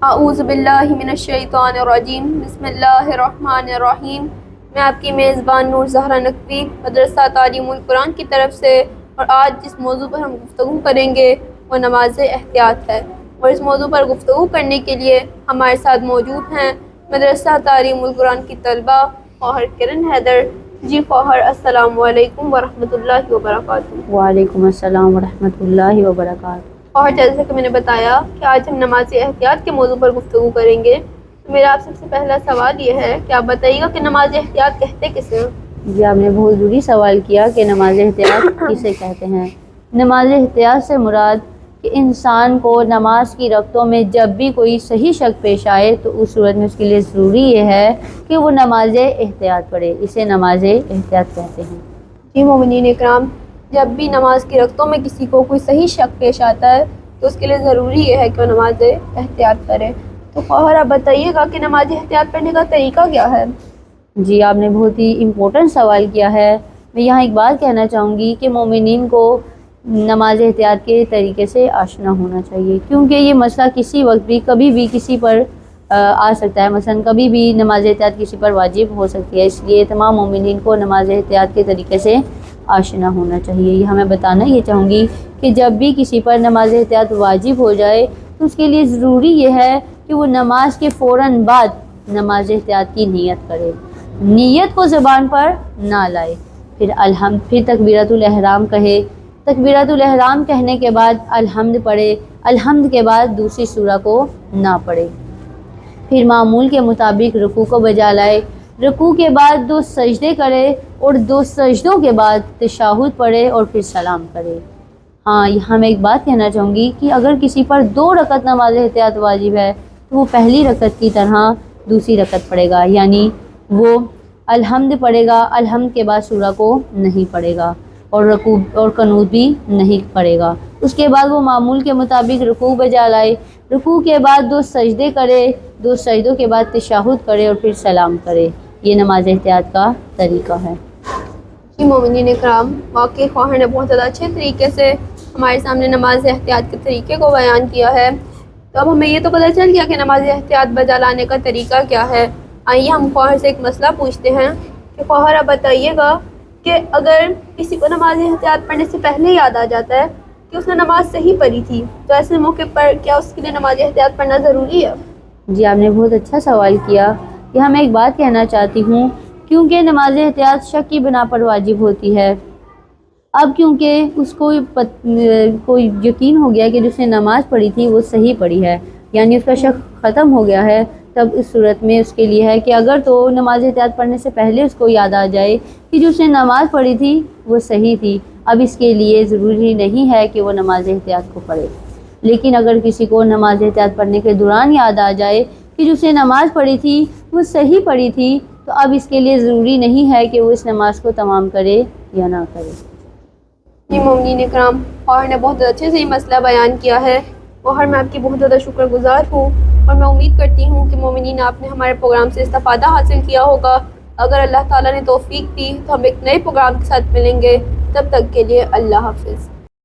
اعوذ باللہ من الشیطان الرجیم، بسم اللہ الرحمن الرحیم۔ میں آپ کی میزبان نور زہرا نقوی مدرسہ تعلیم القرآن کی طرف سے، اور آج جس موضوع پر ہم گفتگو کریں گے وہ نماز احتیاط ہے، اور اس موضوع پر گفتگو کرنے کے لیے ہمارے ساتھ موجود ہیں مدرسہ تعلیم القرآن کی طلبہ خواہر کرن حیدر۔ جی خواہر، السلام علیکم ورحمۃ اللہ وبرکاتہ۔ وعلیکم السلام ورحمۃ اللہ وبرکاتہ۔ اور جیسا کہ میں نے بتایا کہ آج ہم نماز احتیاط کے موضوع پر گفتگو کریں گے، تو میرا آپ سب سے پہلا سوال یہ ہے کہ آپ بتائیے گا کہ نماز احتیاط کہتے کسے ہیں؟ جی آپ نے بہت ضروری سوال کیا کہ نماز احتیاط کسے کہتے ہیں۔ نماز احتیاط سے مراد کہ انسان کو نماز کی رکعتوں میں جب بھی کوئی صحیح شک پیش آئے تو اس صورت میں اس کے لیے ضروری یہ ہے کہ وہ نماز احتیاط پڑھے، اسے نماز احتیاط کہتے ہیں۔ جی مومنین اکرام، جب بھی نماز کی رکعتوں میں کسی کو کوئی صحیح شک پیش آتا ہے تو اس کے لیے ضروری یہ ہے کہ وہ نماز احتیاط کرے۔ تو خواہر آپ بتائیے گا کہ نماز احتیاط پڑھنے کا طریقہ کیا ہے؟ جی آپ نے بہت ہی امپورٹنٹ سوال کیا ہے۔ میں یہاں ایک بات کہنا چاہوں گی کہ مومنین کو نماز احتیاط کے طریقے سے آشنا ہونا چاہیے، کیونکہ یہ مسئلہ کسی وقت بھی کبھی بھی کسی پر آ سکتا ہے، مثلا کبھی بھی نماز احتیاط کسی پر واجب ہو سکتی ہے، اس لیے تمام مومنین کو نماز احتیاط کے طریقے سے آشنا ہونا چاہیے۔ یہاں میں بتانا یہ چاہوں گی کہ جب بھی کسی پر نماز احتیاط واجب ہو جائے تو اس کے لیے ضروری یہ ہے کہ وہ نماز کے فوراً بعد نماز احتیاط کی نیت کرے، نیت کو زبان پر نہ لائے، پھر تکبیرۃ الاحرام کہے، تکبیرۃ الاحرام کہنے کے بعد الحمد پڑھے، الحمد کے بعد دوسری سورہ کو نہ پڑھے، پھر معمول کے مطابق رکوع کو بجا لائے، رکوع کے بعد 2 سجدے کرے اور 2 سجدوں کے بعد تشہد پڑھے اور پھر سلام کرے۔ ہاں یہاں میں ایک بات کہنا چاہوں گی کہ اگر کسی پر 2 رکعت نماز احتیاط واجب ہے تو وہ پہلی رکعت کی طرح دوسری رکعت پڑھے گا، یعنی وہ الحمد پڑھے گا، الحمد کے بعد سورہ کو نہیں پڑھے گا اور رکوع اور قنوت بھی نہیں پڑھے گا۔ اس کے بعد وہ معمول کے مطابق رکوع بجا لائے، رکوع کے بعد 2 سجدے کرے، 2 سجدوں کے بعد تشہد کرے اور پھر سلام کرے۔ یہ نماز احتیاط کا طریقہ ہے۔ جی مومنین اکرام، واقعی خواہر نے بہت زیادہ اچھے طریقے سے ہمارے سامنے نماز احتیاط کے طریقے کو بیان کیا ہے۔ تو اب ہمیں یہ تو پتہ چل گیا کہ نماز احتیاط بجا لانے کا طریقہ کیا ہے۔ آئیے ہم خواہر سے ایک مسئلہ پوچھتے ہیں کہ خواہر آپ بتائیے گا کہ اگر کسی کو نماز احتیاط پڑھنے سے پہلے یاد آ جاتا ہے کہ اس نے نماز صحیح پڑھی تھی، تو ایسے موقع پر کیا اس کے لیے نماز احتیاط پڑھنا ضروری ہے؟ جی آپ نے بہت اچھا سوال کیا۔ یہاں میں ایک بات کہنا چاہتی ہوں، کیونکہ نماز احتیاط شک کی بنا پر واجب ہوتی ہے، اب کیونکہ اس کو کوئی یقین ہو گیا کہ جس نے نماز پڑھی تھی وہ صحیح پڑھی ہے، یعنی اس کا شک ختم ہو گیا ہے، تب اس صورت میں اس کے لیے ہے کہ اگر تو نماز احتیاط پڑھنے سے پہلے اس کو یاد آ جائے کہ جو اس نے نماز پڑھی تھی وہ صحیح تھی، اب اس کے لیے ضروری نہیں ہے کہ وہ نماز احتیاط کو پڑھے۔ لیکن اگر کسی کو نماز احتیاط پڑھنے کے دوران یاد آ جائے کہ جو اس نے نماز پڑھی تھی وہ صحیح پڑھی تھی، تو اب اس کے لیے ضروری نہیں ہے کہ وہ اس نماز کو تمام کرے یا نہ کرے۔ جی مومنین اکرام، خواہر نے بہت اچھے سے یہ مسئلہ بیان کیا ہے۔ خواہر میں آپ کی بہت زیادہ شکر گزار ہوں، اور میں امید کرتی ہوں کہ مومنین آپ نے ہمارے پروگرام سے استفادہ حاصل کیا ہوگا۔ اگر اللہ تعالیٰ نے توفیق دی تو ہم ایک نئے پروگرام کے ساتھ ملیں گے، تب تک کے لیے اللہ حافظ۔